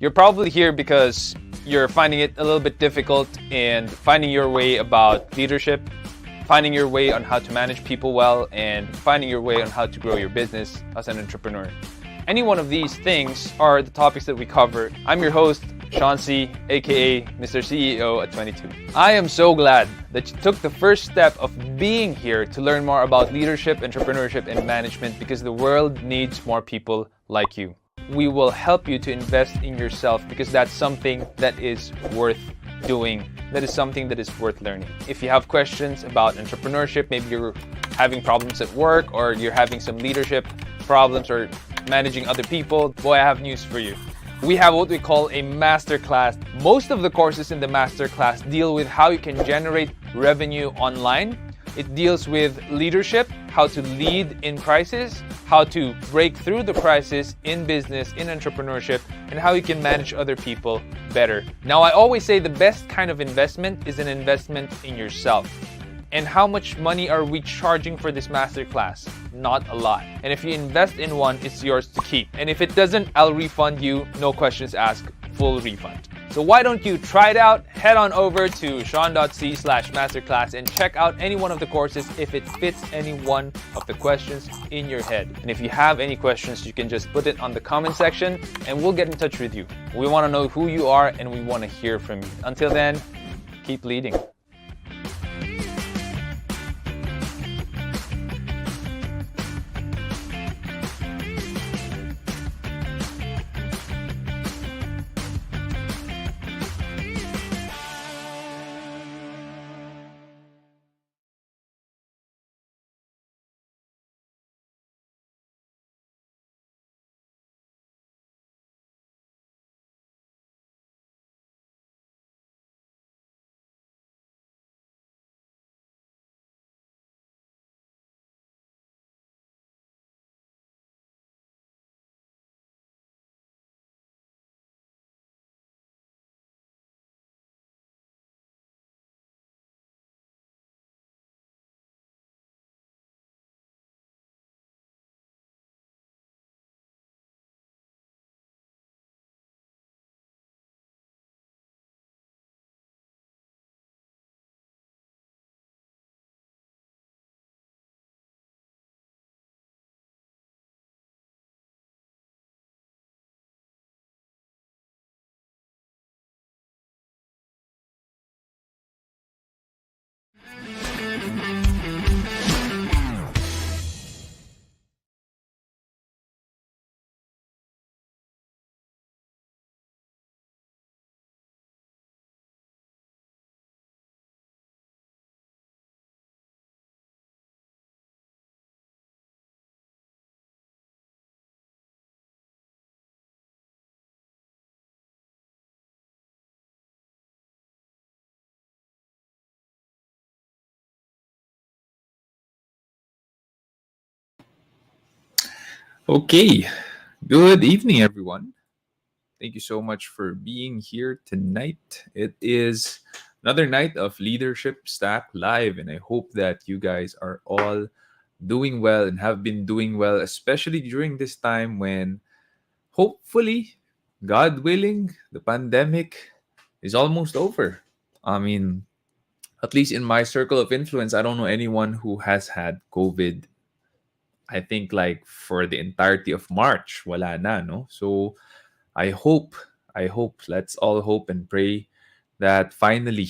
You're probably here because you're finding it a little bit difficult and finding your way about leadership, finding your way on how to manage people well, and finding your way on how to grow your business as an entrepreneur. Any one of these things are the topics that we cover. I'm your host, Sean C., aka Mr. CEO at 22. I am so glad that you took the first step of being here to learn more about leadership, entrepreneurship, and management because the world needs more people like you. We will help you to invest in yourself because that's something that is worth doing. That is something that is worth learning. If you have questions about entrepreneurship, maybe you're having problems at work or you're having some leadership problems or managing other people, boy, I have news for you. We have what we call a masterclass. Most of the courses in the masterclass deal with how you can generate revenue online. It deals with leadership, how to lead in crisis, how to break through the crisis in business, in entrepreneurship, and how you can manage other people better. Now, I always say the best kind of investment is an investment in yourself. And how much money are we charging for this masterclass? Not a lot. And if you invest in one, it's yours to keep. And if it doesn't, I'll refund you, no questions asked, full refund. So why don't you try it out? Head on over to sean.c/masterclass and check out any one of the courses if it fits any one of the questions in your head. And if you have any questions, you can just put it on the comment section and we'll get in touch with you. We want to know who you are and we want to hear from you. Until then, keep leading. Okay, good evening, everyone. Thank you so much for being here tonight. It is another night of Leadership Stack Live, and I hope that you guys are all doing well and have been doing well, especially during this time when hopefully, God willing, the pandemic is almost over. I mean, at least in my circle of influence, I don't know anyone who has had COVID. I think like for the entirety of March, wala na, no? So I hope, let's all hope and pray that finally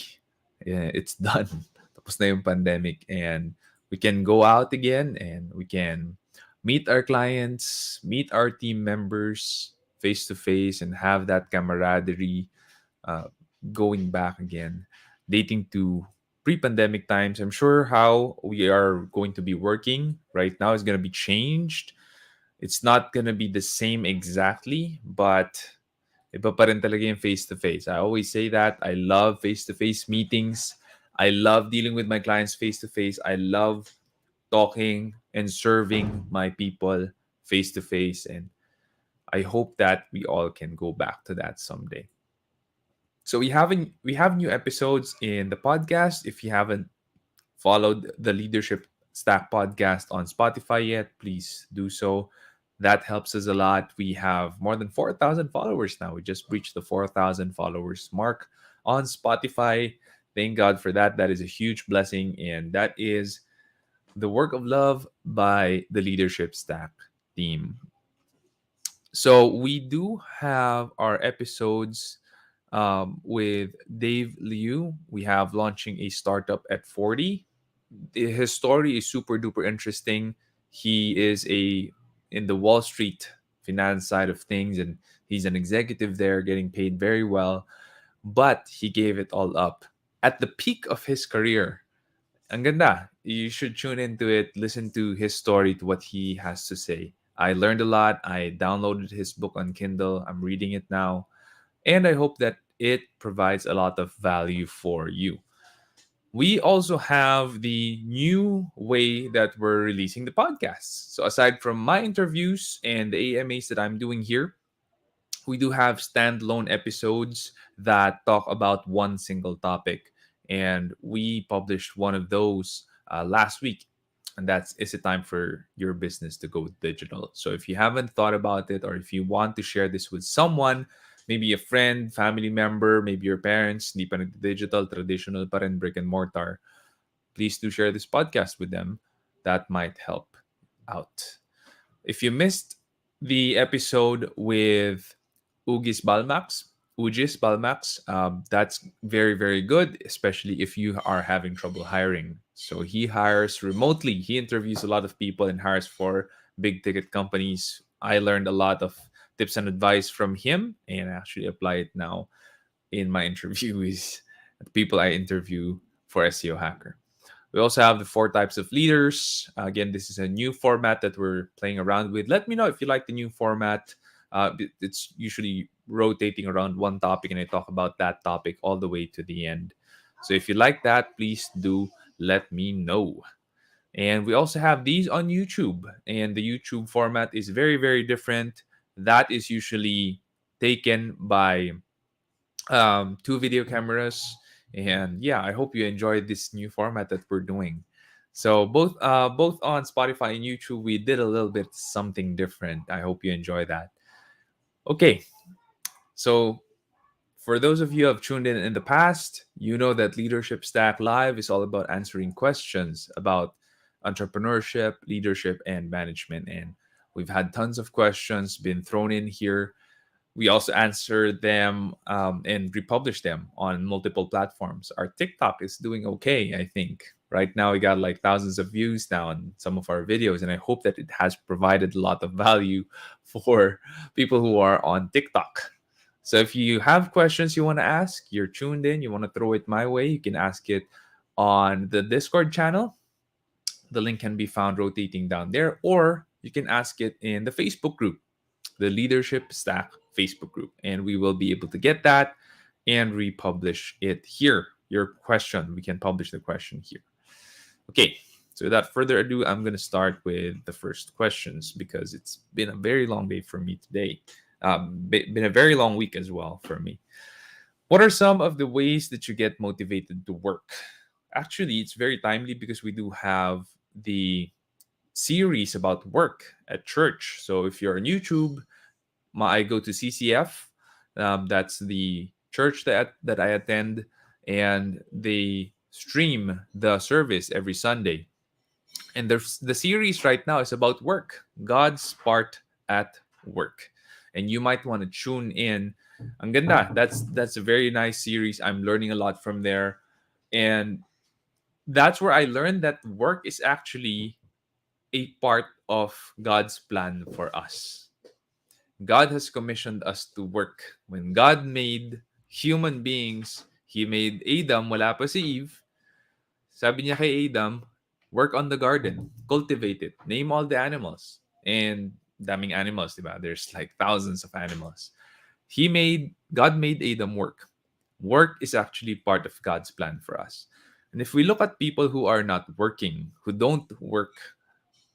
it's done. Tapos na yung pandemic and we can go out again and we can meet our clients, meet our team members face to face and have that camaraderie uh, going back again, dating to pre-pandemic times. I'm sure how we are going to be working right now is going to be changed. It's not going to be the same exactly, but iba pa rin talaga yung face-to-face. I always say that. I love face-to-face meetings. I love dealing with my clients face-to-face. I love talking and serving my people face-to-face. And I hope that we all can go back to that someday. So we have new episodes in the podcast. If you haven't followed the Leadership Stack podcast on Spotify yet, please do so. That helps us a lot. We have more than 4,000 followers now. We just reached the 4,000 followers mark on Spotify. Thank God for that. That is a huge blessing. And that is the work of love by the Leadership Stack team. So we do have our episodes with Dave Liu. We have launching a startup at 40. His story is super duper interesting. He is a in the Wall Street finance side of things, and he's an executive there, getting paid very well. But he gave it all up at the peak of his career. Ang ganda. You should tune into it, listen to his story, to what he has to say. I learned a lot. I downloaded his book on Kindle. I'm reading it now. And I hope that it provides a lot of value for you. We also have the new way that we're releasing the podcasts. So, aside from my interviews and the AMAs that I'm doing here, we do have standalone episodes that talk about one single topic. And we published one of those last week. And that's Is It Time for Your Business to Go Digital? So if you haven't thought about it, or if you want to share this with someone, maybe a friend, family member, maybe your parents, hindi pa digital, traditional pa rin, brick and mortar, please do share this podcast with them. That might help out. If you missed the episode with Ugis Balmax, Ugis Balmax, that's very, very good, especially if you are having trouble hiring. So he hires remotely. He interviews a lot of people and hires for big ticket companies. I learned a lot of tips and advice from him and actually apply it now in my interviews, the people I interview for SEO Hacker. We also have the four types of leaders. Again, this is a new format that we're playing around with. Let me know if you like the new format. It's usually rotating around one topic, and I talk about that topic all the way to the end. So if you like that, please do let me know. And we also have these on YouTube, and the YouTube format is very, very different. That is usually taken by two video cameras, and yeah, I hope you enjoyed this new format that we're doing. So both on Spotify and YouTube, we did a little bit something different. I hope you enjoy that. Okay, so for those of you who have tuned in the past, you know that Leadership Stack Live is all about answering questions about entrepreneurship, leadership, and management. And we've had tons of questions been thrown in here. We also answer them and republish them on multiple platforms. Our TikTok is doing okay, I think. Right now, we got like thousands of views now on some of our videos, and I hope that it has provided a lot of value for people who are on TikTok. So if you have questions you want to ask, you're tuned in, you want to throw it my way, you can ask it on the Discord channel. The link can be found rotating down there, or you can ask it in the Facebook group, the Leadership Stack Facebook group, and we will be able to get that and republish it here. Your question, we can publish the question here. Okay, so without further ado, I'm going to start with the first questions because it's been a very long day for me today. Been a very long week as well for me. What are some of the ways that you get motivated to work? Actually, it's very timely because we do have the series about work at church. So if you're on YouTube, I go to CCF. That's the church that I attend, and they stream the service every Sunday. And the series right now is about work, God's part at work, and you might want to tune in. Ang ganda. That's a very nice series. I'm learning a lot from there, and that's where I learned that work is actually a part of God's plan for us. God has commissioned us to work. When God made human beings, He made Adam, wala pa si Eve. Sabi niya kay Adam, work on the garden, cultivate it, name all the animals. And daming animals, diba? There's like thousands of animals. God made Adam work. Work is actually part of God's plan for us. And if we look at people who are not working, who don't work,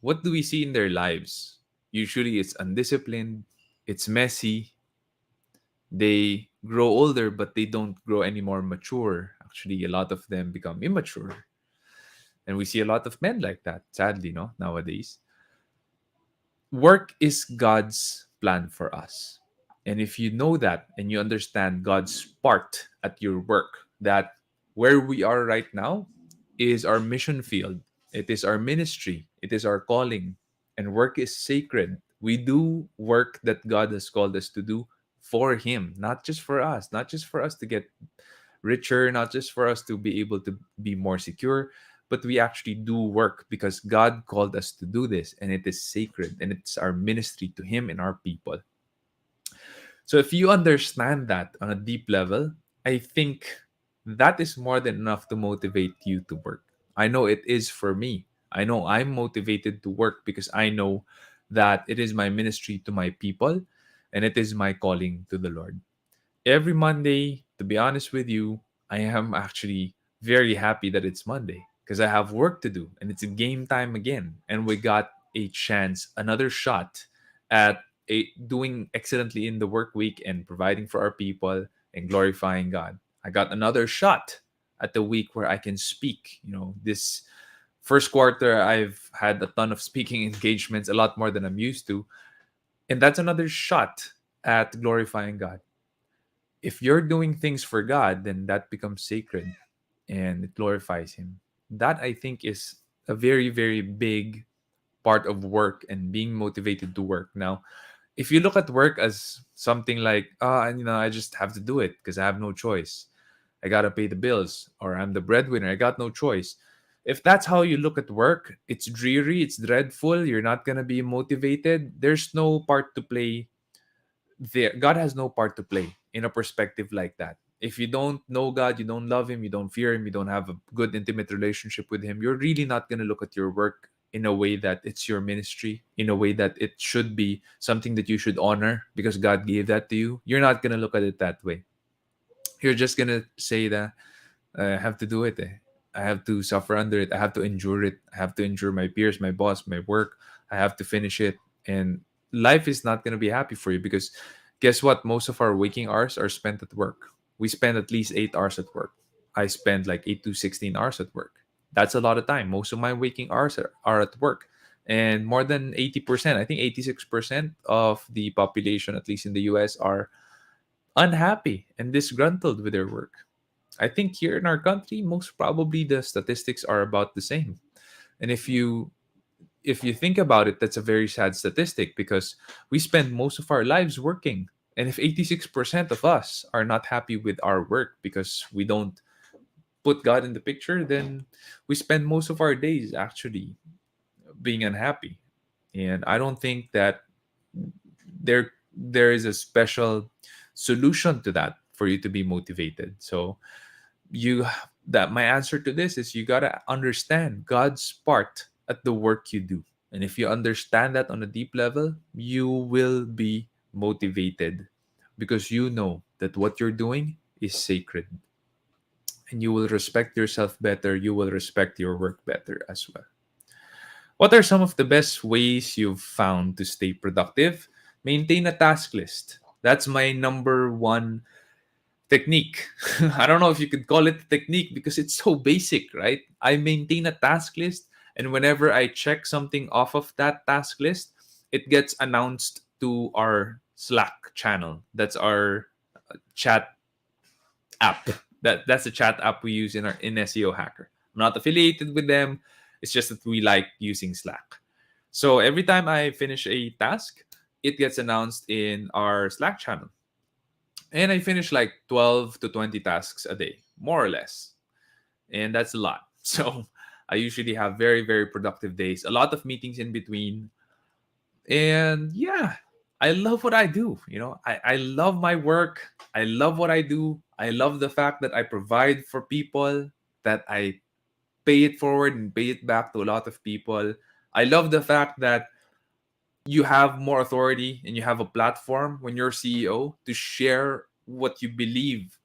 what do we see in their lives? Usually it's undisciplined, it's messy, they grow older, but they don't grow any more mature. Actually, a lot of them become immature. And we see a lot of men like that, sadly, no, nowadays. Work is God's plan for us. And if you know that and you understand God's part at your work, that where we are right now is our mission field, it is our ministry, it is our calling, and work is sacred. We do work that God has called us to do for Him, not just for us, not just for us to get richer, not just for us to be able to be more secure, but we actually do work because God called us to do this and it is sacred and it's our ministry to Him and our people. So if you understand that on a deep level, I think that is more than enough to motivate you to work. I know it is for me. I know I'm motivated to work because I know that it is my ministry to my people and it is my calling to the Lord. Every Monday, to be honest with you, I am actually very happy that it's Monday because I have work to do and it's a game time again. And we got a chance, another shot at doing excellently in the work week and providing for our people and glorifying God. I got another shot at the week where I can speak. This first quarter, I've had a ton of speaking engagements, a lot more than I'm used to. And that's another shot at glorifying God. If you're doing things for God, then that becomes sacred and it glorifies Him. That I think is a very, very big part of work and being motivated to work. Now, if you look at work as something like, I just have to do it because I have no choice. I gotta pay the bills, or I'm the breadwinner. I got no choice. If that's how you look at work, it's dreary, it's dreadful. You're not gonna be motivated. There's no part to play there. God has no part to play in a perspective like that. If you don't know God, you don't love Him, you don't fear Him, you don't have a good intimate relationship with Him, you're really not going to look at your work in a way that it's your ministry, in a way that it should be something that you should honor because God gave that to you. You're not going to look at it that way. You're just going to say that I have to do it. I have to suffer under it. I have to endure it. I have to endure my peers, my boss, my work. I have to finish it. And life is not going to be happy for you because guess what? Most of our waking hours are spent at work. We spend at least 8 hours at work. I spend like 8 to 16 hours at work. That's a lot of time. Most of my waking hours are at work. And more than 80%, I think 86% of the population, at least in the US, are unhappy and disgruntled with their work. I think here in our country, most probably the statistics are about the same. And if you think about it, that's a very sad statistic because we spend most of our lives working. And if 86% of us are not happy with our work because we don't put God in the picture, then we spend most of our days actually being unhappy. And I don't think that there is a special solution to that for you to be motivated. So you that my answer to this is you got to understand God's part at the work you do. And if you understand that on a deep level, you will be motivated because you know that what you're doing is sacred and you will respect yourself better, you will respect your work better as well. What are some of the best ways you've found to stay productive? Maintain a task list. That's my number one technique. I don't know if you could call it technique because it's so basic, right? I maintain a task list, and whenever I check something off of that task list, it gets announced to our Slack channel. That's our chat app. That's the chat app we use in SEO Hacker. I'm not affiliated with them. It's just that we like using Slack. So every time I finish a task, it gets announced in our Slack channel. And I finish like 12 to 20 tasks a day, more or less. And that's a lot. So I usually have very, very productive days, a lot of meetings in between. And yeah, I love what I do. I love my work. I love what I do. I love the fact that I provide for people, that I pay it forward and pay it back to a lot of people. I love the fact that you have more authority and you have a platform when you're CEO to share what you believe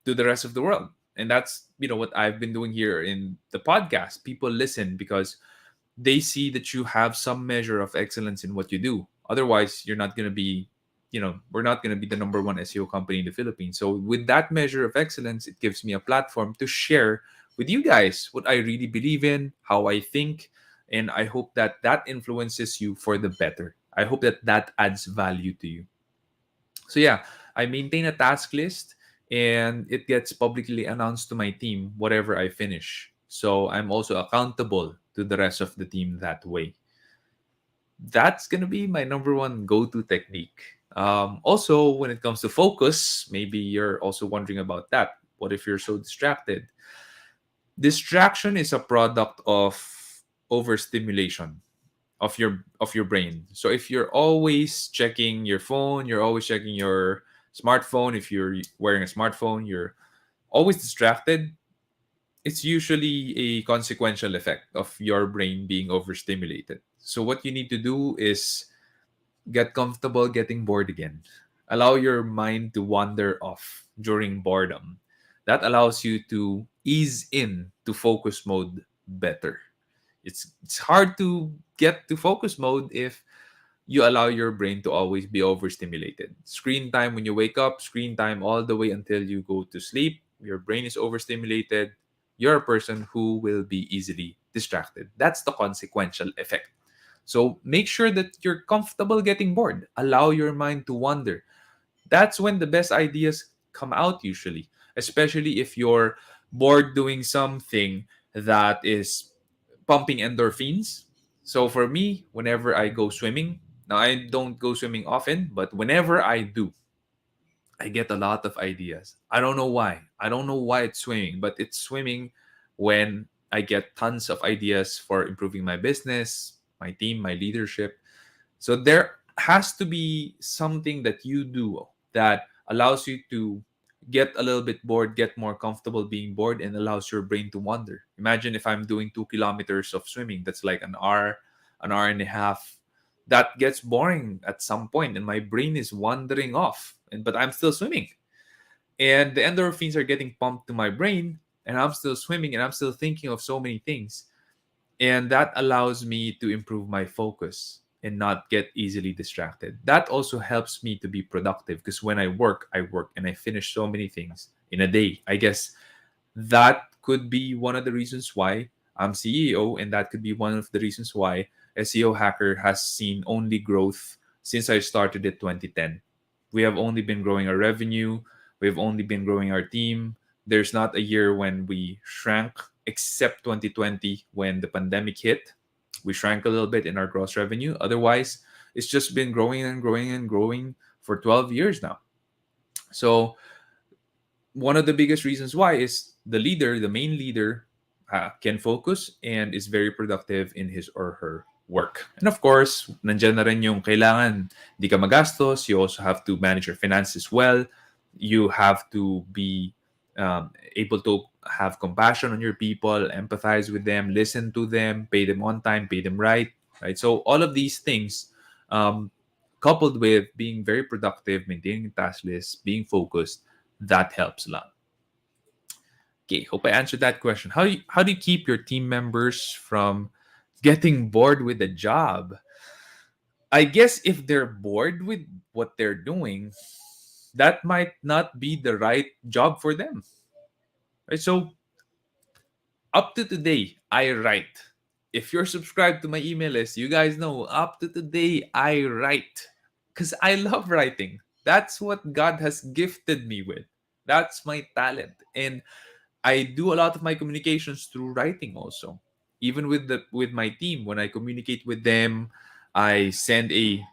to the rest of the world. And that's what I've been doing here in the podcast. People listen because they see that you have some measure of excellence in what you do. Otherwise, you're not going to be, we're not going to be the number one SEO company in the Philippines. So with that measure of excellence, it gives me a platform to share with you guys what I really believe in, how I think, And I hope that that influences you for the better. I hope that that adds value to you. So yeah, I maintain a task list and it gets publicly announced to my team whatever I finish. So I'm also accountable to the rest of the team that way. That's gonna be my number one go-to technique. Also, when it comes to focus, maybe you're also wondering about that. What if you're so distracted? Distraction is a product of overstimulation of your brain. So if you're always checking your phone, you're always checking your smartphone. If you're wearing a smartphone, you're always distracted. It's usually a consequential effect of your brain being overstimulated. So what you need to do is get comfortable getting bored again. Allow your mind to wander off during boredom. That allows you to ease in to focus mode better. It's hard to get to focus mode if you allow your brain to always be overstimulated. Screen time when you wake up, screen time all the way until you go to sleep. Your brain is overstimulated. You're a person who will be easily distracted. That's the consequential effect. So make sure that you're comfortable getting bored. Allow your mind to wander. That's when the best ideas come out usually, especially if you're bored doing something that is pumping endorphins. So for me, whenever I go swimming, now I don't go swimming often, but whenever I do, I get a lot of ideas. I don't know why. I don't know why it's swimming, but it's swimming when I get tons of ideas for improving my business, my team, my leadership. So there has to be something that you do that allows you to get a little bit bored, get more comfortable being bored, and allows your brain to wander. Imagine if I'm doing 2 kilometers of swimming, that's like an hour and a half. That gets boring at some point, and my brain is wandering off. But I'm still swimming, and the endorphins are getting pumped to my brain, and I'm still swimming, and I'm still thinking of so many things, and that allows me to improve my focus and not get easily distracted. That also helps me to be productive because when I work and I finish so many things in a day. I guess that could be one of the reasons why I'm CEO, and that could be one of the reasons why SEO Hacker has seen only growth since I started at 2010. We have only been growing our revenue, we've only been growing our team. There's not a year when we shrank, except 2020 when the pandemic hit. We shrank a little bit in our gross revenue. Otherwise, it's just been growing and growing and growing for 12 years now. So one of the biggest reasons why is the leader, the main leader, can focus and is very productive in his or her work. And of course, nandiyan na rin yung kailangan di ka magastos. You also have to manage your finances well. You have to be able to have compassion on your people, empathize with them, listen to them, pay them on time, pay them right. Right. So all of these things, um, coupled with being very productive, maintaining a task list, being focused, that helps a lot. Okay, hope I answered that question. How do you keep your team members from getting bored with the job? I guess if they're bored with what they're doing, that might not be the right job for them. Right? So up to today, I write. If you're subscribed to my email list, you guys know up to today I write because I love writing. That's what God has gifted me with. That's my talent. And I do a lot of my communications through writing also. Even with my team, when I communicate with them, I send a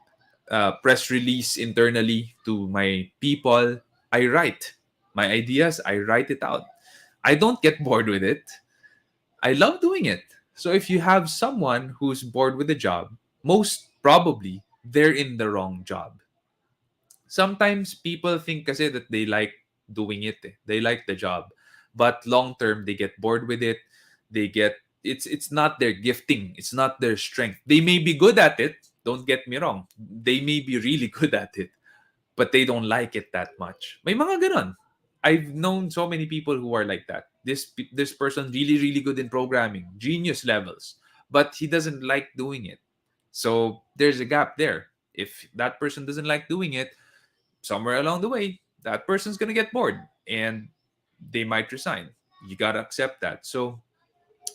press release internally to my people. I write my ideas. I write it out. I don't get bored with it. I love doing it. So if you have someone who's bored with the job, most probably they're in the wrong job. Sometimes people think kasi that they like doing it. Eh. They like the job. But long term they get bored with it. They get it's not their gifting. It's not their strength. They may be good at it. Don't get me wrong. They may be really good at it, but they don't like it that much. May mga ganon. I've known so many people who are like that. This person really really good in programming, genius levels, but he doesn't like doing it. So there's a gap there. If that person doesn't like doing it, somewhere along the way, that person's gonna get bored and they might resign. You gotta accept that. So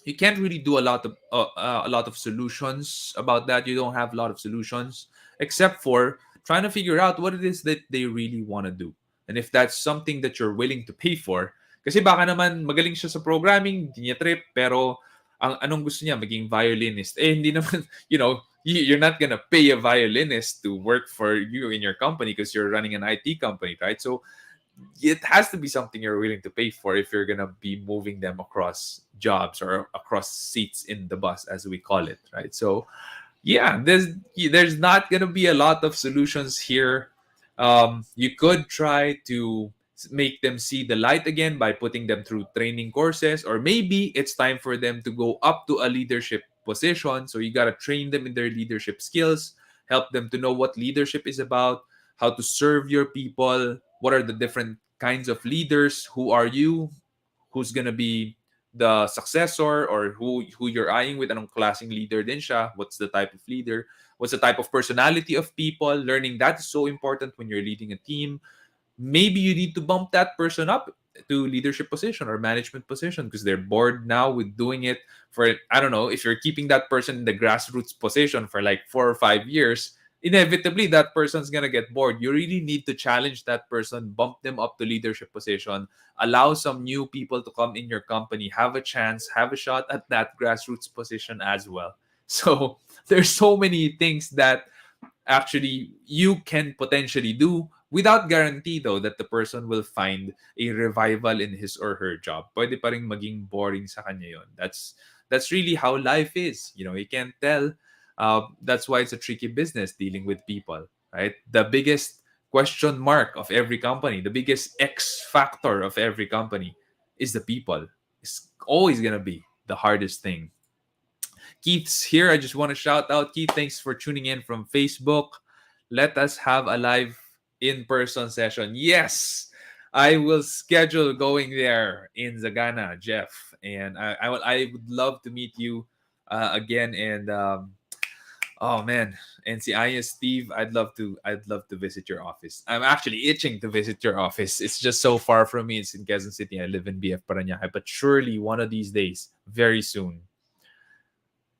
you can't really do a lot of solutions about that. You don't have a lot of solutions except for trying to figure out what it is that they really want to do, and if that's something that you're willing to pay for. Kasi baka naman magaling siya sa programming, hindi niya trip, pero ang anong gusto niya maging violinist. Eh hindi naman, you're not gonna pay a violinist to work for you in your company because you're running an IT company, right? So it has to be something you're willing to pay for if you're gonna be moving them across jobs or across seats in the bus, as we call it, right? So yeah, there's not gonna be a lot of solutions here. You could try to make them see the light again by putting them through training courses, or maybe it's time for them to go up to a leadership position. So you gotta train them in their leadership skills, help them to know what leadership is about, how to serve your people, what are the different kinds of leaders, who are you, who's gonna be the successor, or who you're eyeing with, anong klaseng leader din siya, what's the type of leader, what's the type of personality of people. Learning that is so important when you're leading a team. Maybe you need to bump that person up to leadership position or management position because they're bored now with doing it for, I don't know, if you're keeping that person in the grassroots position for like 4 or 5 years, inevitably that person's gonna get bored. You really need to challenge that person, bump them up to leadership position, allow some new people to come in your company, have a chance, have a shot at that grassroots position as well. So there's so many things that actually you can potentially do without guarantee though that the person will find a revival in his or her job. Pwede pa ring maging boring sa kanya yon. That's really how life is. You can't tell. That's why it's a tricky business dealing with people, right? The biggest question mark of every company, the biggest X factor of every company is the people. It's always gonna be the hardest thing. Keith's here. I just want to shout out Keith. Thanks for tuning in from Facebook. Let us have a live in-person session. Yes, I will schedule going there in Zagana, Jeff, and I would love to meet you again. And oh man, and see, I Steve, I'd love to visit your office. I'm actually itching to visit your office. It's just so far from me. It's in Quezon City. I live in BF Parañaque, but surely one of these days, very soon,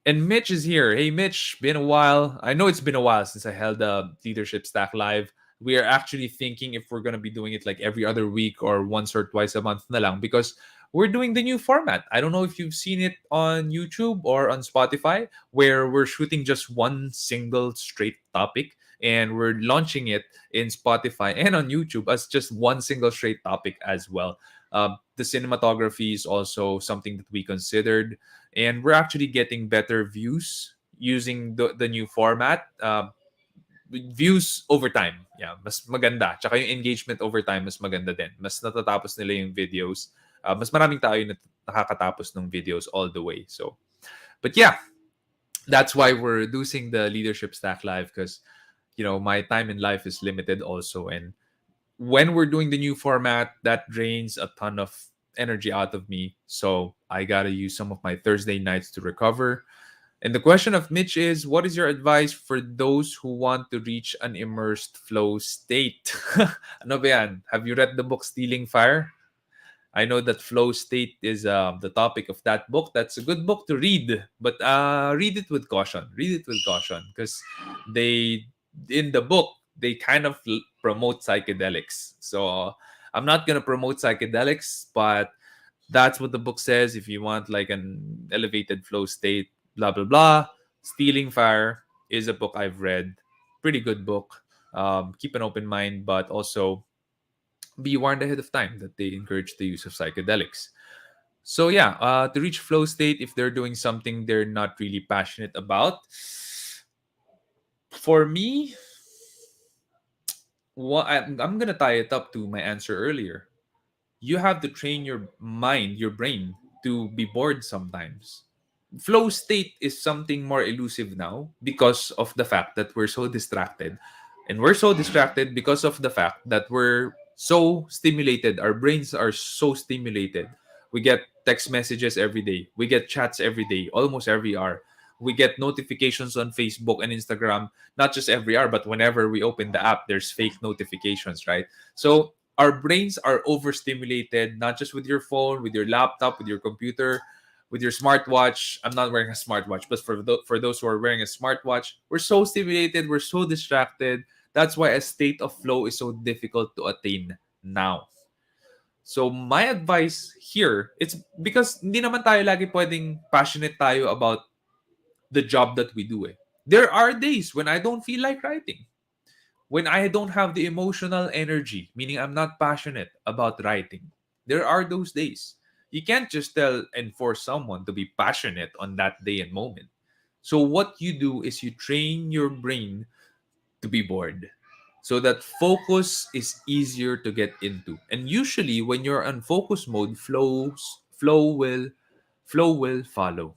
and Mitch is here. Hey, Mitch, been a while. I know it's been a while since I held a Leadership Stack Live. We are actually thinking if we're going to be doing it like every other week or once or twice a month na lang because we're doing the new format. I don't know if you've seen it on YouTube or on Spotify, where we're shooting just one single straight topic and we're launching it in Spotify and on YouTube as just one single straight topic as well. The cinematography is also something that we considered, and we're actually getting better views using the new format. Views over time, yeah, mas maganda. Tsaka yung engagement over time, mas maganda din. Mas natatapos nila yung videos. Mas maraming tao yung nakakatapos ng videos all the way. So, but yeah, that's why we're reducing the Leadership Stack Live because, my time in life is limited also. And when we're doing the new format, that drains a ton of energy out of me. So I gotta use some of my Thursday nights to recover. And the question of Mitch is, what is your advice for those who want to reach an immersed flow state? Ano ba yan? Have you read the book Stealing Fire? I know that flow state is the topic of that book. That's a good book to read, but read it with caution. Read it with caution because they, in the book, they kind of promote psychedelics. So I'm not gonna promote psychedelics, but that's what the book says. If you want like an elevated flow state, blah blah blah. Stealing Fire is a book I've read. Pretty good book. Keep an open mind, but also be warned ahead of time that they encourage the use of psychedelics. So yeah, to reach flow state, if they're doing something they're not really passionate about, for me, I'm gonna tie it up to my answer earlier. You have to train your mind, your brain, to be bored sometimes. Flow state is something more elusive now because of the fact that we're so distracted. And we're so distracted because of the fact that we're so stimulated. Our brains are so stimulated. We get text messages every day, we get chats every day, almost every hour. We get notifications on Facebook and Instagram, not just every hour, but whenever we open the app, there's fake notifications, right? So our brains are overstimulated, not just with your phone, with your laptop, with your computer, with your smartwatch. I'm not wearing a smartwatch, but for those who are wearing a smartwatch, we're so stimulated, we're so distracted. That's why a state of flow is so difficult to attain now. So my advice here, it's because hindi naman tayo lagi pwedeng passionate tayo about the job that we do eh. There are days when I don't feel like writing. When I don't have the emotional energy, meaning I'm not passionate about writing. There are those days. You can't just tell and force someone to be passionate on that day and moment. So what you do is you train your brain to be bored so that focus is easier to get into. And usually when you're on focus mode, flow will follow.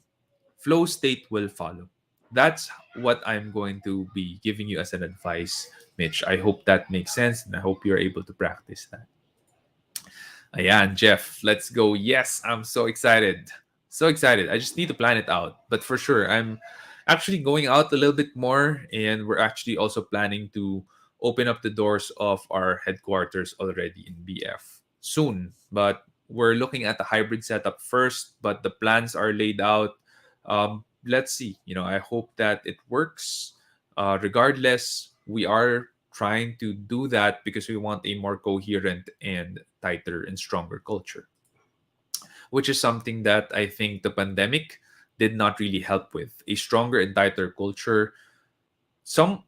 Flow state will follow. That's what I'm going to be giving you as an advice, Mitch. I hope that makes sense and I hope you're able to practice that. Ayan, Jeff, let's go. Yes, I'm so excited. So excited. I just need to plan it out. But for sure, I'm actually going out a little bit more, and we're actually also planning to open up the doors of our headquarters already in BF soon. But we're looking at the hybrid setup first, but the plans are laid out. Let's see. I hope that it works. Regardless, we are trying to do that because we want a more coherent and tighter and stronger culture, which is something that I think the pandemic did not really help with. A stronger and tighter culture. Some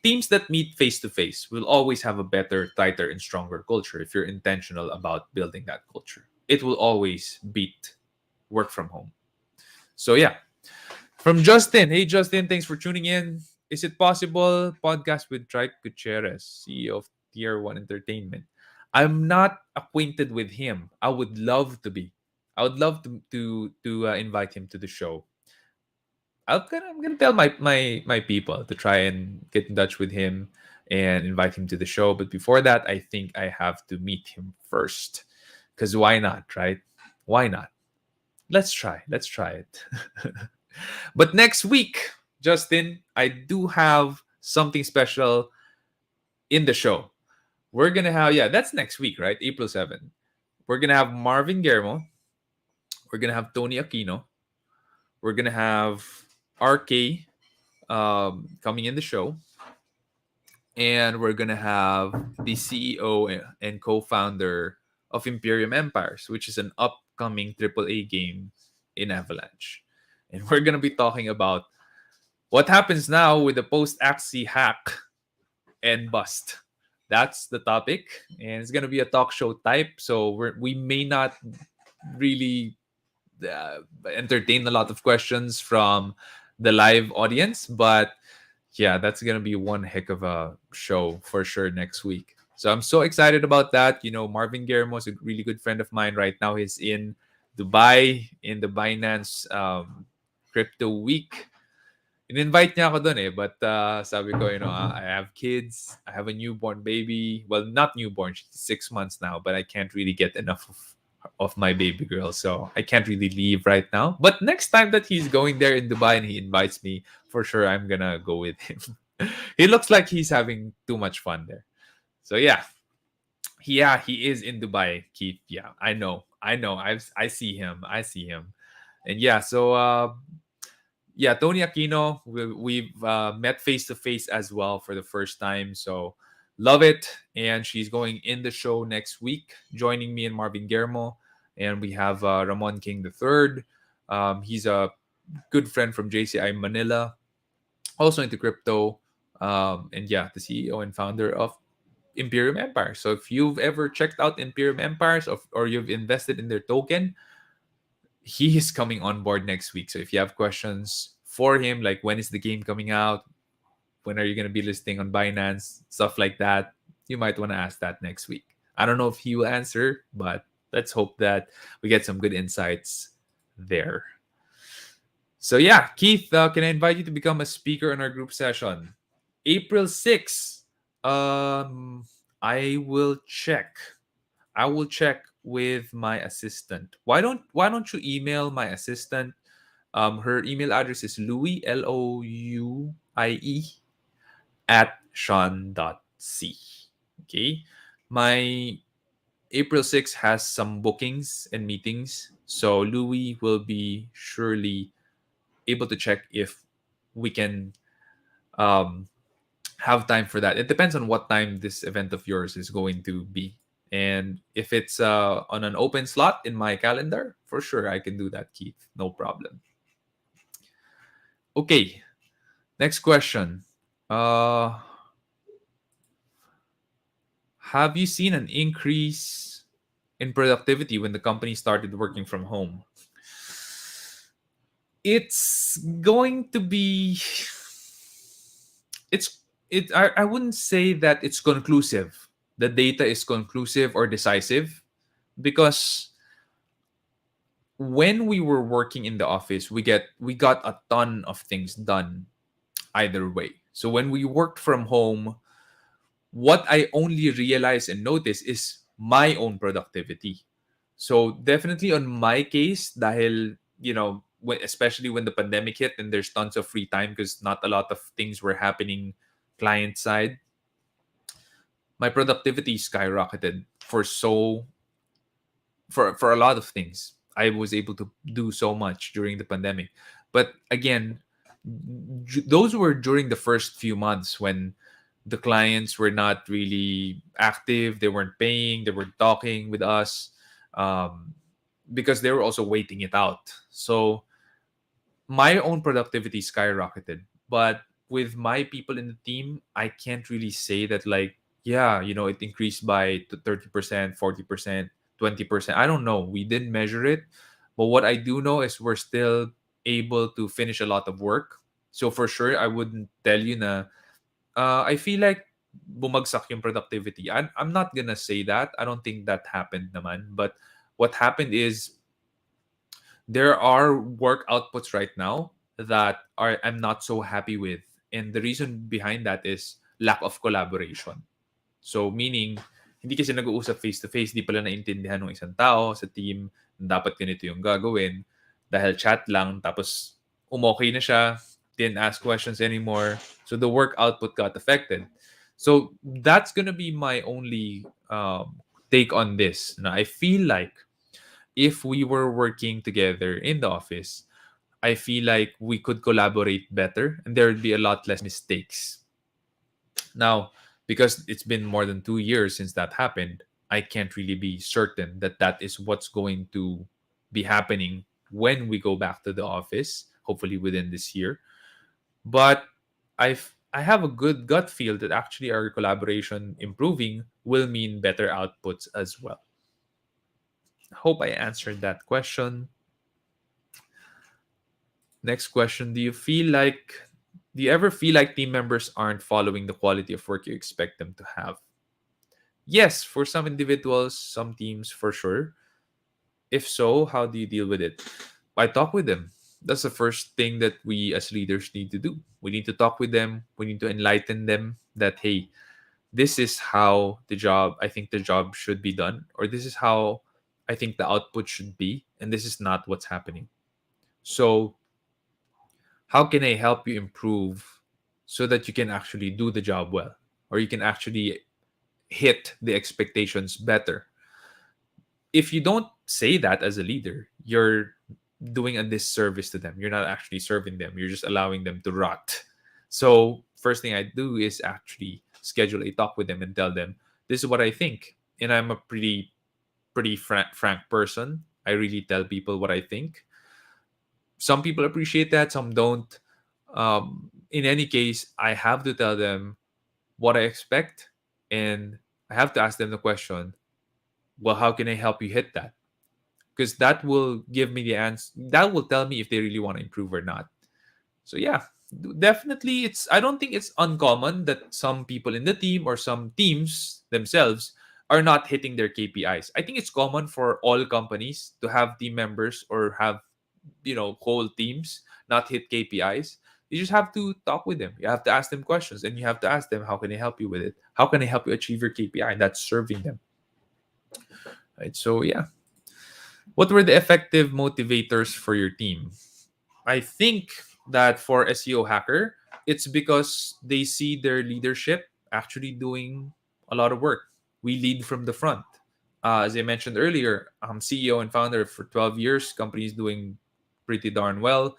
teams that meet face to face will always have a better, tighter, and stronger culture if you're intentional about building that culture. It will always beat work from home. So, yeah, from Justin. Hey, Justin, thanks for tuning in. Is it possible podcast with Trike Gutierrez, CEO of Tier 1 Entertainment? I'm not acquainted with him. I would love to be. I would love to invite him to the show. I'm gonna tell my people to try and get in touch with him and invite him to the show. But before that, I think I have to meet him first. Cause why not, right? Why not? Let's try. Let's try it. But next week, Justin, I do have something special in the show. We're gonna have, yeah, that's next week, right? April 7th. We're gonna have Marvin Guermo. We're gonna have Tony Aquino. We're gonna have RK coming in the show, and we're gonna have the CEO and co-founder of Imperium Empires, which is an upcoming AAA game in Avalanche. And we're gonna be talking about what happens now with the post-Axie hack and bust. That's the topic, and it's gonna be a talk show type. So we may not really entertain a lot of questions from the live audience, but yeah, that's gonna be one heck of a show for sure next week. So I'm so excited about that. Marvin Guillermo is a really good friend of mine right now. He's in Dubai in the Binance Crypto Week. In-invite niya ako doon eh, but sabi ko, I have kids, I have a newborn baby. Well, not newborn, she's 6 months now, but I can't really get enough of my baby girl, so I can't really leave right now. But next time that he's going there in Dubai and he invites me, for sure I'm gonna go with him. He looks like he's having too much fun there. So yeah, he is in Dubai, Keith. Yeah, I know. I see him. And yeah, so yeah, Tony Aquino, we've met face to face as well for the first time. So love it. And she's going in the show next week, joining me and Marvin Guermo. And we have Ramon King III. He's a good friend from JCI Manila, also into crypto. And yeah, the CEO and founder of Imperium Empire. So if you've ever checked out Imperium Empires or you've invested in their token, he is coming on board next week. So if you have questions for him, like when is the game coming out, when are you going to be listing on Binance, stuff like that, you might want to ask that next week. I don't know if he will answer, but let's hope that we get some good insights there. So yeah, Keith, can I invite you to become a speaker in our group session? April 6th. I will check. With my assistant. Why don't you email my assistant? Her email address is Louie Louie at Sean.c. Okay. My April 6th has some bookings and meetings. So Louis will be surely able to check if we can um, have time for that. It depends on what time this event of yours is going to be. And if it's on an open slot in my calendar, for sure I can do that, Keith. No problem. Okay, next question. Uh, have you seen an increase in productivity when the company started working from home? It's going to be it's I wouldn't say that it's conclusive. The data is conclusive or decisive because when we were working in the office, we got a ton of things done either way. So when we worked from home, what I only realize and notice is my own productivity. So definitely on my case, dahil, especially when the pandemic hit and there's tons of free time because not a lot of things were happening client side, my productivity skyrocketed for a lot of things. I was able to do so much during the pandemic. But again, those were during the first few months when the clients were not really active, they weren't paying, they weren't talking with us, um, because they were also waiting it out. So my own productivity skyrocketed. But with my people in the team, I can't really say that, like, yeah, it increased by 30%, 40%, 20%. I don't know. We didn't measure it. But what I do know is we're still able to finish a lot of work. So for sure, I wouldn't tell you na, I feel like bumagsak yung productivity. I'm not gonna say that. I don't think that happened naman. But what happened is there are work outputs right now that are I'm not so happy with. And the reason behind that is lack of collaboration. So meaning, hindi kasi nag-uusap face to face, di pala naintindihan ng isang tao sa team na dapat ganito yung gagawin dahil chat lang tapos umokay na siya, didn't ask questions anymore. So the work output got affected. So that's gonna be my only take on this. Now I feel like if we were working together in the office, I feel like we could collaborate better and there would be a lot less mistakes. Now, because it's been more than 2 years since that happened, I can't really be certain that that is what's going to be happening when we go back to the office, hopefully within this year. But I have a good gut feel that actually our collaboration improving will mean better outputs as well. Hope I answered that question. Next question. Do you ever feel like team members aren't following the quality of work you expect them to have? Yes, for some individuals, some teams for sure. If so, how do you deal with it? I talk with them. That's the first thing that we as leaders need to do. We need to talk with them. We need to enlighten them that, hey, this is how I think the job should be done, or this is how I think the output should be, and this is not what's happening. So how can I help you improve so that you can actually do the job well, or you can actually hit the expectations better? If you don't say that as a leader, you're doing a disservice to them. You're not actually serving them, you're just allowing them to rot. So, first thing I do is actually schedule a talk with them and tell them, this is what I think. And I'm a pretty frank person. I really tell people what I think. Some people appreciate that, some don't. In any case, I have to tell them what I expect, and I have to ask them the question, well, how can I help you hit that? Because that will give me the answer. That will tell me if they really want to improve or not. So yeah, definitely I don't think it's uncommon that some people in the team or some teams themselves are not hitting their KPIs. I think it's common for all companies to have team members or have whole teams not hit KPIs. You just have to talk with them. You have to ask them questions and you have to ask them, how can I help you with it? How can I help you achieve your KPI? And that's serving them. Right. So yeah. What were the effective motivators for your team? I think that for SEO Hacker, it's because they see their leadership actually doing a lot of work. We lead from the front. As I mentioned earlier, I'm CEO and founder for 12 years. Company is doing pretty darn well.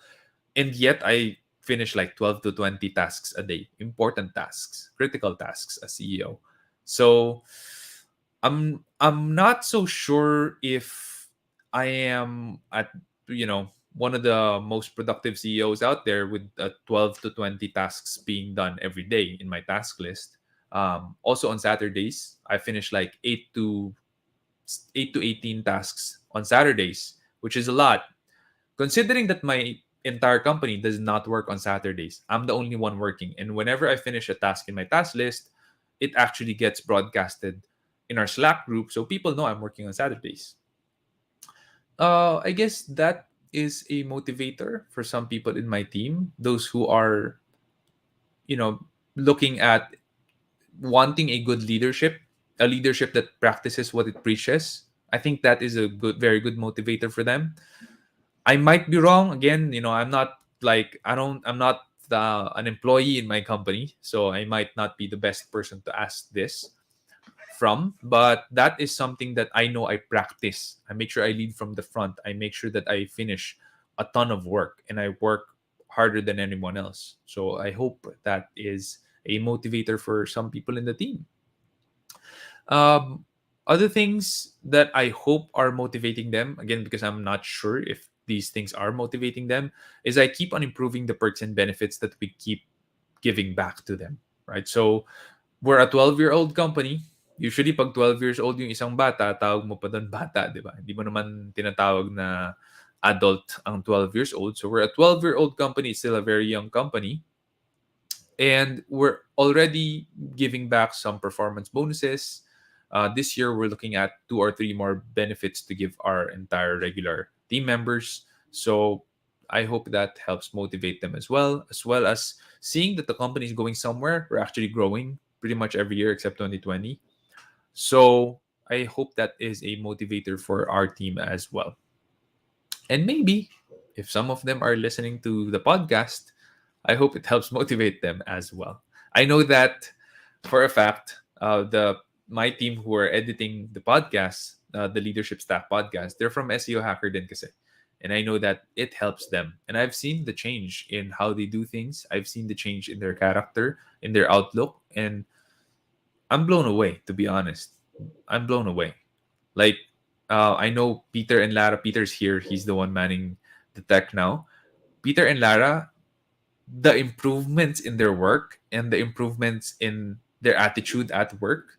And yet I finish like 12 to 20 tasks a day, important tasks, critical tasks as CEO. So I'm not so sure if I am at, you know, one of the most productive CEOs out there with 12 to 20 tasks being done every day in my task list. Also on Saturdays, I finish like 8 to 18 tasks on Saturdays, which is a lot. Considering that my entire company does not work on Saturdays, I'm the only one working. And whenever I finish a task in my task list, it actually gets broadcasted in our Slack group so people know I'm working on Saturdays. I guess that is a motivator for some people in my team, those who are, you know, looking at wanting a good leadership, a leadership that practices what it preaches. I think that is a good, very good motivator for them. I might be wrong. Again, I'm not like I'm not an employee in my company, so I might not be the best person to ask this from. But that is something that I know I practice. I make sure I lead from the front. I make sure that I finish a ton of work and I work harder than anyone else. So I hope that is a motivator for some people in the team. Um, Other things that I hope are motivating them, again, because I'm not sure if these things are motivating them, is I keep on improving the perks and benefits that we keep giving back to them, right? So, we're a 12-year-old company. Usually, pag 12 years old yung isang bata, tawag mo pa doon bata, di ba? Hindi mo naman tinatawag na adult ang 12 years old. So, we're a 12-year-old company, it's still a very young company. And we're already giving back some performance bonuses. This year, we're looking at 2 or 3 more benefits to give our entire regular team members. So I hope that helps motivate them as well as seeing that the company is going somewhere. We're actually growing pretty much every year except 2020. So I hope that is a motivator for our team as well. And maybe if some of them are listening to the podcast, I hope it helps motivate them as well. I know that for a fact, the my team who are editing the podcast, the Leadership Staff podcast, they're from SEO Hacker din kasi. And I know that it helps them. And I've seen the change in how they do things. I've seen the change in their character, in their outlook, and I'm blown away, to be honest. I'm blown away. Like, I know Peter and Lara. Peter's here. He's the one manning the tech now. Peter and Lara, the improvements in their work and the improvements in their attitude at work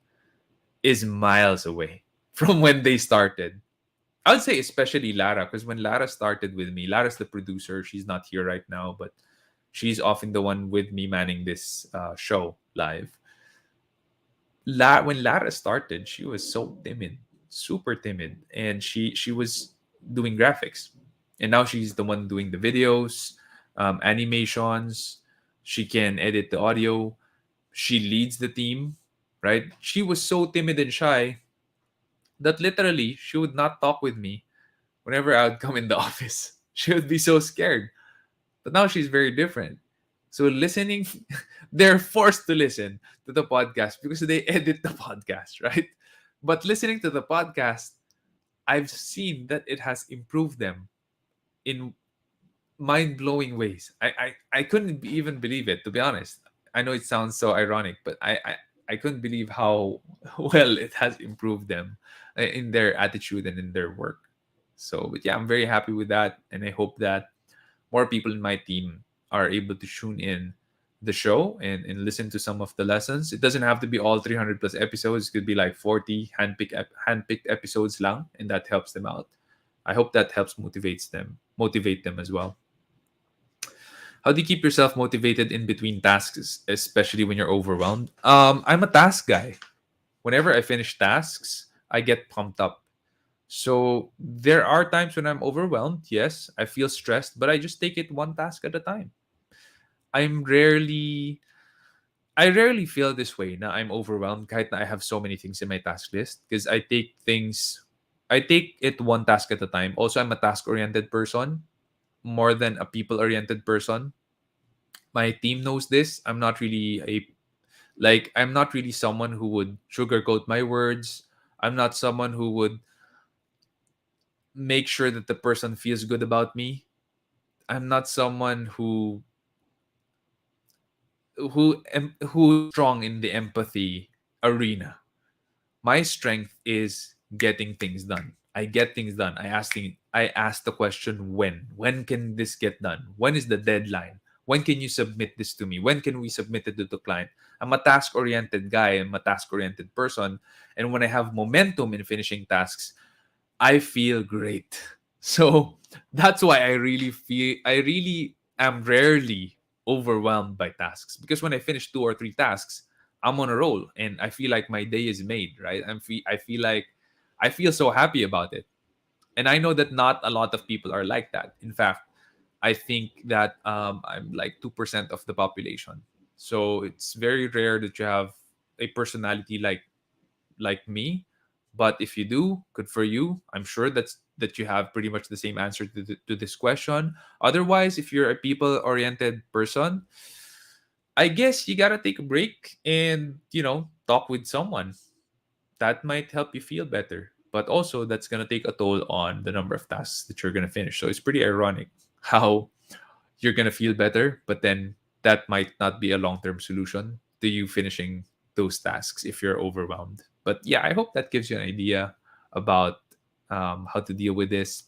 is miles away from when they started. I would say especially Lara, because when Lara started with me, Lara's the producer. She's not here right now, but she's often the one with me manning this show live. When Lara started, she was so timid, super timid, and she was doing graphics, and now she's the one doing the videos, animations. She can edit the audio. She leads the team, right? She was so timid and shy that literally she would not talk with me whenever I would come in the office. She would be so scared. But now she's very different. So listening, they're forced to listen to the podcast because they edit the podcast, right? But listening to the podcast, I've seen that it has improved them in mind-blowing ways. I couldn't even believe it, to be honest. I know it sounds so ironic, but I couldn't believe how well it has improved them in their attitude and in their work. So, but yeah, I'm very happy with that, and I hope that more people in my team are able to tune in the show and listen to some of the lessons. It doesn't have to be all 300 plus episodes. It could be like 40 handpicked episodes lang, and that helps them out. I hope that helps motivate them as well. How do you keep yourself motivated in between tasks, especially when you're overwhelmed? I'm a task guy. Whenever I finish tasks, I get pumped up. So there are times when I'm overwhelmed. Yes, I feel stressed, but I just take it one task at a time. I'm rarely I rarely feel this way na I'm overwhelmed kahit na I have so many things in my task list because I take it one task at a time. Also, I'm a task-oriented person more than a people-oriented person. My team knows this. I'm not really someone who would sugarcoat my words. I'm not someone who would make sure that the person feels good about me. I'm not someone who's strong in the empathy arena. My strength is getting things done. I get things done. I ask the question when. When can this get done? When is the deadline? When can you submit this to me? When can we submit it to the client? I'm a task oriented guy. I'm a task oriented person. And when I have momentum in finishing tasks, I feel great. So that's why I really am rarely overwhelmed by tasks, because when I finish two or three tasks, I'm on a roll and I feel like my day is made, right? I feel like I feel so happy about it. And I know that not a lot of people are like that. In fact, I think that I'm like 2% of the population. So it's very rare that you have a personality like me. But if you do, good for you. I'm sure that you have pretty much the same answer to this question. Otherwise, if you're a people oriented person, I guess you gotta take a break and talk with someone. That might help you feel better. But also, that's gonna take a toll on the number of tasks that you're gonna finish. So it's pretty ironic how you're gonna feel better, but then that might not be a long term solution to you finishing those tasks if you're overwhelmed. But yeah, I hope that gives you an idea about how to deal with this.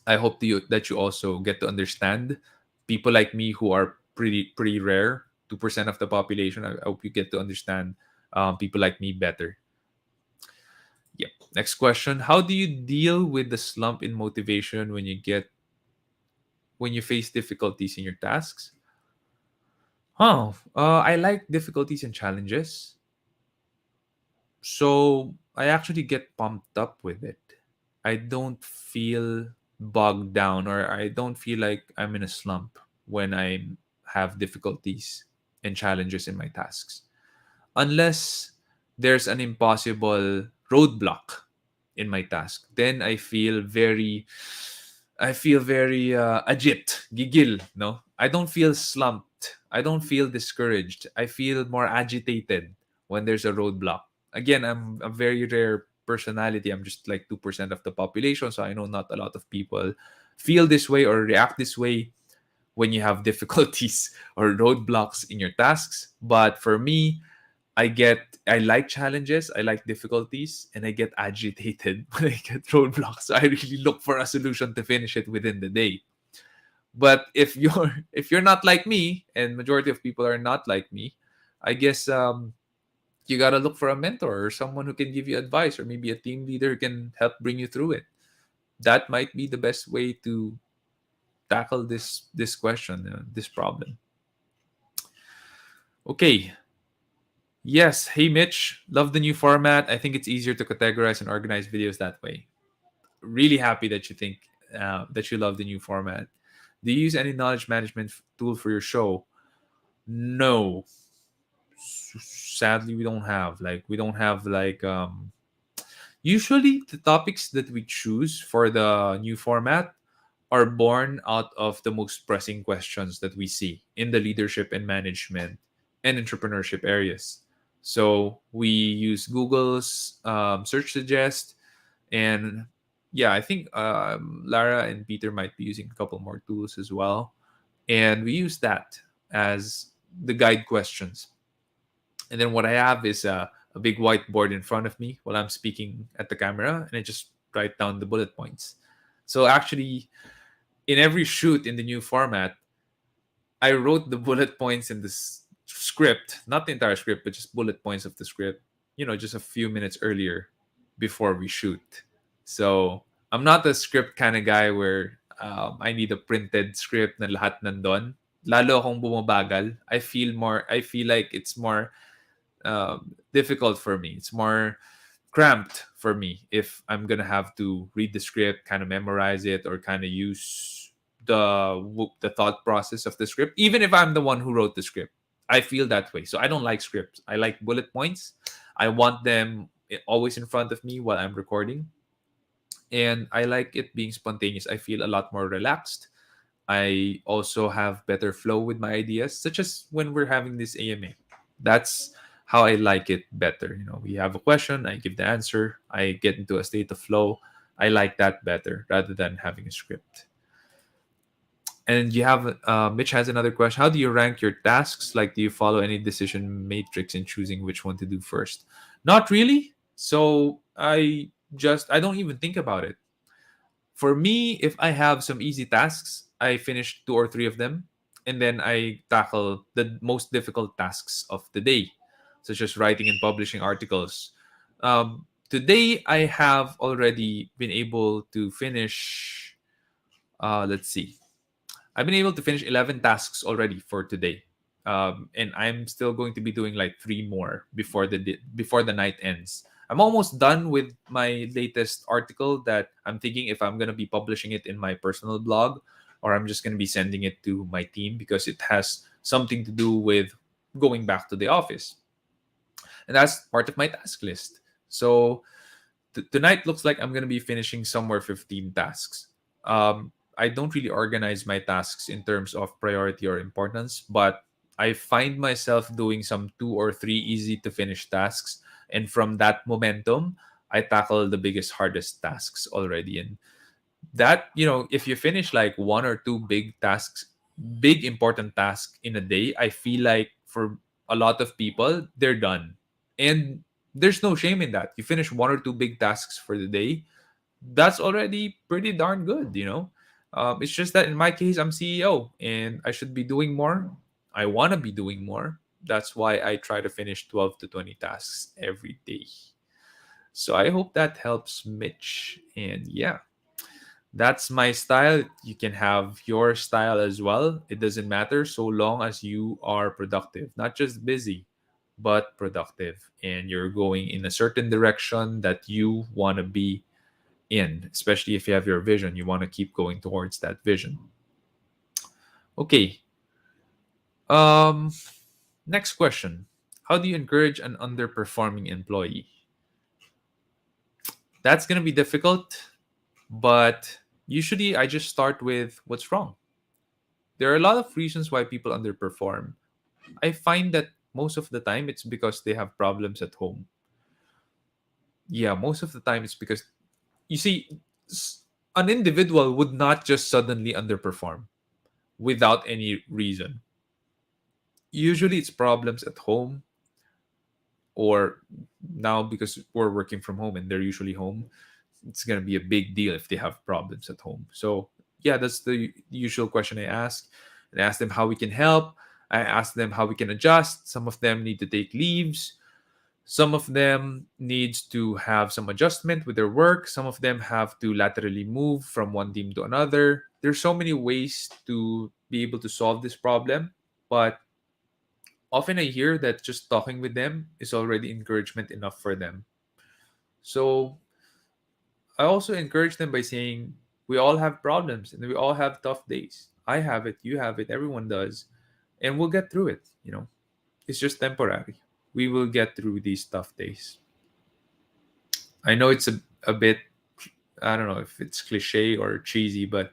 I hope that you also get to understand people like me who are pretty rare, 2% of the population. I hope you get to understand people like me better. Yep. Next question: how do you deal with the slump in motivation when you face difficulties in your tasks? I like difficulties and challenges. So I actually get pumped up with it. I don't feel bogged down, or I don't feel like I'm in a slump when I have difficulties and challenges in my tasks. Unless there's an impossible roadblock in my task, then I feel very agit, gigil, no? I don't feel slumped. I don't feel discouraged. I feel more agitated when there's a roadblock. Again, I'm a very rare personality. I'm just like 2% of the population, so I know not a lot of people feel this way or react this way when you have difficulties or roadblocks in your tasks. But for me, I like challenges, I like difficulties, and I get agitated when I get roadblocks. So I really look for a solution to finish it within the day. But if you're if you're not like me, and majority of people are not like me, I guess you gotta look for a mentor or someone who can give you advice, or maybe a team leader who can help bring you through it. That might be the best way to tackle this question, this problem. Okay. Yes. Hey, Mitch. Love the new format. I think it's easier to categorize and organize videos that way. Really happy that you think that you love the new format. Do you use any knowledge management tool for your show? No. Sadly, we don't have usually the topics that we choose for the new format are born out of the most pressing questions that we see in the leadership and management and entrepreneurship areas. So we use Google's search suggest, and yeah, I think Lara and Peter might be using a couple more tools as well, and we use that as the guide questions. And then what I have is a big whiteboard in front of me while I'm speaking at the camera, and I just write down the bullet points. So actually, in every shoot in the new format, I wrote the bullet points in this script, not the entire script, but just bullet points of the script, just a few minutes earlier before we shoot. So I'm not a script kind of guy where I need a printed script na lahat nandun. Lalo akong bumabagal. I feel like it's more difficult for me. It's more cramped for me if I'm gonna have to read the script, kind of memorize it, or kind of use the thought process of the script. Even if I'm the one who wrote the script, I feel that way. So I don't like scripts. I like bullet points. I want them always in front of me while I'm recording, and I like it being spontaneous. I feel a lot more relaxed. I also have better flow with my ideas, such as when we're having this AMA. That's how I like it better. You know, we have a question, I give the answer, I get into a state of flow. I like that better rather than having a script. And you have Mitch has another question. How do you rank your tasks? Like, do you follow any decision matrix in choosing which one to do first? Not really. So I don't even think about it. For me, if I have some easy tasks, I finish two or three of them, and then I tackle the most difficult tasks of the day, such as writing and publishing articles. Today, I have already been able to finish. Let's see. I've been able to finish 11 tasks already for today. And I'm still going to be doing like three more before the night ends. I'm almost done with my latest article that I'm thinking if I'm going to be publishing it in my personal blog or I'm just going to be sending it to my team because it has something to do with going back to the office. And that's part of my task list. So tonight looks like I'm going to be finishing somewhere 15 tasks. I don't really organize my tasks in terms of priority or importance, but I find myself doing some two or three easy to finish tasks. And from that momentum, I tackle the biggest, hardest tasks already. And that, if you finish like one or two big tasks, big important tasks in a day, I feel like for a lot of people, they're done. And there's no shame in that. You finish one or two big tasks for the day, that's already pretty darn good. It's just that in my case, I'm CEO and I should be doing more. I want to be doing more. That's why I try to finish 12 to 20 tasks every day. So I hope that helps, Mitch. And yeah, that's my style. You can have your style as well. It doesn't matter so long as you are productive, not just busy, but productive. And you're going in a certain direction that you want to be in, especially if you have your vision. You want to keep going towards that vision. Okay. Um, Next question. How do you encourage an underperforming employee? That's going to be difficult, but usually I just start with what's wrong. There are a lot of reasons why people underperform. I find that most of the time it's because they have problems at home. Yeah, most of the time it's because, you see, an individual would not just suddenly underperform without any reason. Usually it's problems at home, or now because we're working from home and they're usually home, it's going to be a big deal if they have problems at home. So yeah, that's the usual question I ask. And I ask them how we can help. I ask them how we can adjust. Some of them need to take leaves. Some of them needs to have some adjustment with their work. Some of them have to laterally move from one team to another. There's so many ways to be able to solve this problem, but often I hear that just talking with them is already encouragement enough for them. So I also encourage them by saying, we all have problems and we all have tough days. I have it, you have it, everyone does. And we'll get through it. It's just temporary. We will get through these tough days. I know it's a bit, I don't know if it's cliche or cheesy, but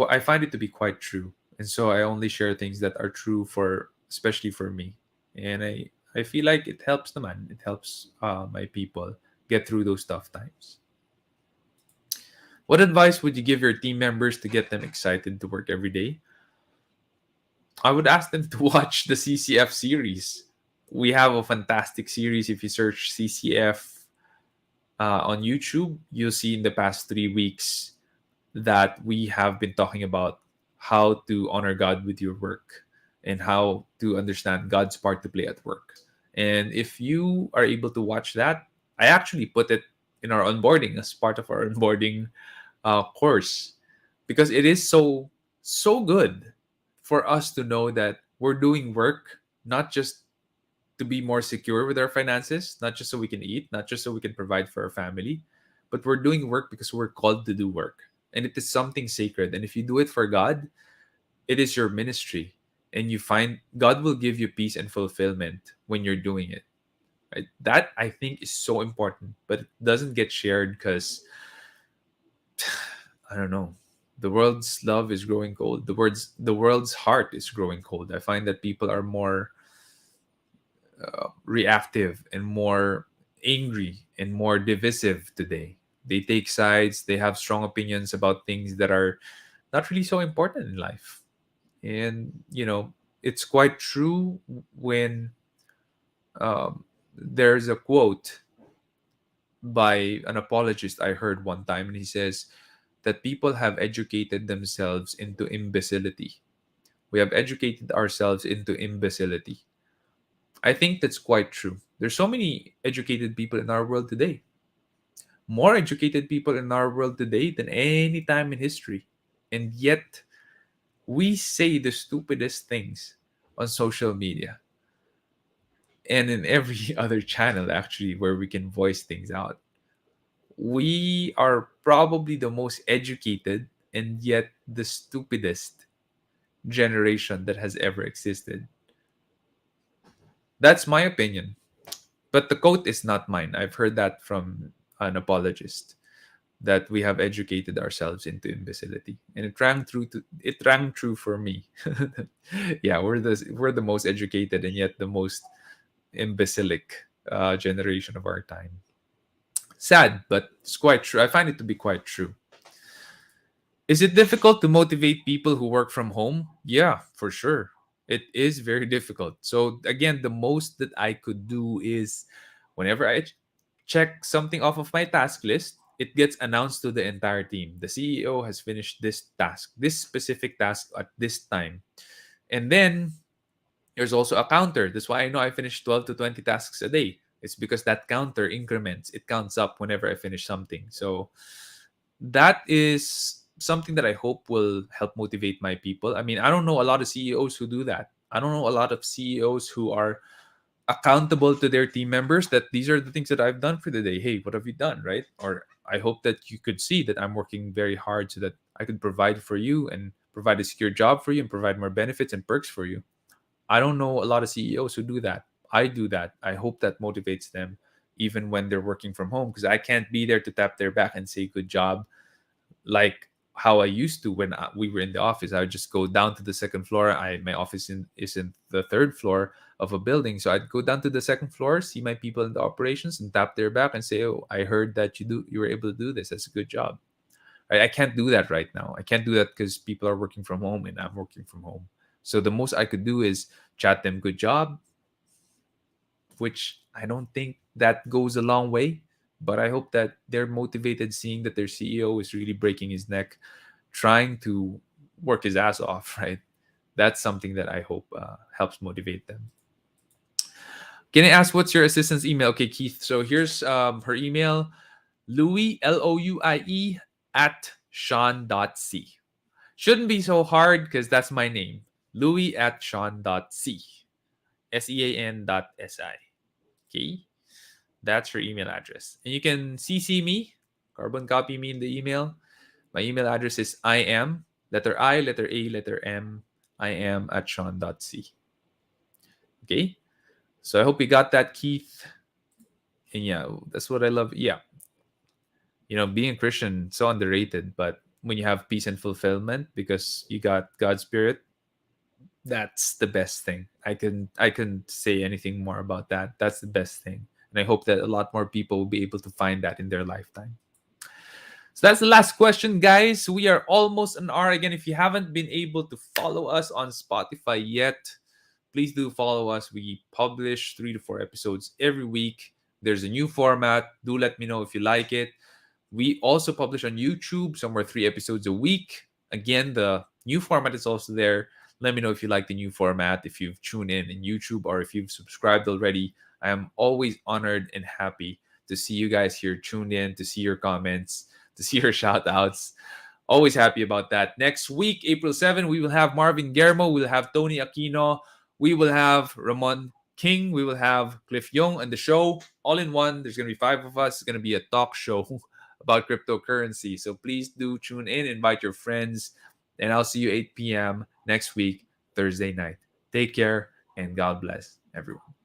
I find it to be quite true. And so I only share things that are true for, especially for me. And I feel like it helps the man. It helps my people get through those tough times. What advice would you give your team members to get them excited to work every day? I would ask them to watch the CCF series. We have a fantastic series. If you search CCF on YouTube, you'll see in the past 3 weeks that we have been talking about how to honor God with your work and how to understand God's part to play at work. And if you are able to watch that, I actually put it in our onboarding as part of our onboarding course, because it is so good for us to know that we're doing work not just to be more secure with our finances, not just so we can eat, not just so we can provide for our family, but we're doing work because we're called to do work. And it is something sacred. And if you do it for God, it is your ministry. And you find God will give you peace and fulfillment when you're doing it. Right? That I think is so important, but it doesn't get shared because I don't know. The world's love is growing cold. The world's heart is growing cold. I find that people are more reactive and more angry and more divisive today. They take sides, they have strong opinions about things that are not really so important in life. And, it's quite true when there's a quote by an apologist I heard one time, and he says that people have educated themselves into imbecility. We have educated ourselves into imbecility. I think that's quite true. There's so many educated people in our world today. More educated people in our world today than any time in history. And yet, we say the stupidest things on social media and in every other channel, actually, where we can voice things out. We are probably the most educated and yet the stupidest generation that has ever existed. That's my opinion. But the quote is not mine. I've heard that from an apologist, that we have educated ourselves into imbecility, and it rang true for me. Yeah, we're the most educated and yet the most imbecilic generation of our time. Sad, but it's quite true. I find it to be quite true. Is it difficult to motivate people who work from home? Yeah, for sure. It is very difficult. So, again, the most that I could do is whenever I check something off of my task list, it gets announced to the entire team. The CEO has finished this task, this specific task at this time. And then there's also a counter. That's why I know I finish 12 to 20 tasks a day. It's because that counter increments, it counts up whenever I finish something. So, that is something that I hope will help motivate my people. I mean, I don't know a lot of CEOs who do that. I don't know a lot of CEOs who are accountable to their team members, that these are the things that I've done for the day. Hey, what have you done, right? Or I hope that you could see that I'm working very hard so that I could provide for you and provide a secure job for you and provide more benefits and perks for you. I don't know a lot of CEOs who do that. I do that. I hope that motivates them even when they're working from home, because I can't be there to tap their back and say good job like how I used to when we were in the office. I would just go down to the second floor. My office is in the third floor of a building, so I'd go down to the second floor, see my people in the operations, and tap their back and say, "Oh, I heard that you were able to do this. That's a good job." Right? I can't do that right now. I can't do that because people are working from home and I'm working from home. So the most I could do is chat them good job, which I don't think that goes a long way. But I hope that they're motivated seeing that their CEO is really breaking his neck, trying to work his ass off, right? That's something that I hope helps motivate them. Can I ask what's your assistant's email? Okay, Keith. So here's her email: Louie, Louie, at Sean.c. Shouldn't be so hard because that's my name. Louie at Sean.c. SEAN.si. Okay? That's her email address. And you can CC me, carbon copy me in the email. My email address is letter I, letter A, letter M, I am at Sean.c. Okay? So I hope you got that, Keith. And yeah, that's what I love. Yeah. Being Christian, so underrated, but when you have peace and fulfillment because you got God's spirit, that's the best thing. I can say anything more about that. That's the best thing. And I hope that a lot more people will be able to find that in their lifetime. So that's the last question, guys. We are almost an hour. Again, if you haven't been able to follow us on Spotify yet, please do follow us. We publish 3 to 4 episodes every week. There's a new format. Do let me know if you like it. We also publish on YouTube, somewhere 3 episodes a week. Again, the new format is also there. Let me know if you like the new format, if you've tuned in YouTube, or if you've subscribed already. I am always honored and happy to see you guys here tuned in, to see your comments, to see your shout outs. Always happy about that. Next week, April 7, we will have Marvin Guermo. We'll have Tony Aquino. We will have Ramon King. We will have Cliff Young on the show. All in one. There's going to be 5 of us. It's going to be a talk show about cryptocurrency. So please do tune in, invite your friends, and I'll see you 8 p.m. next week, Thursday night. Take care, and God bless everyone.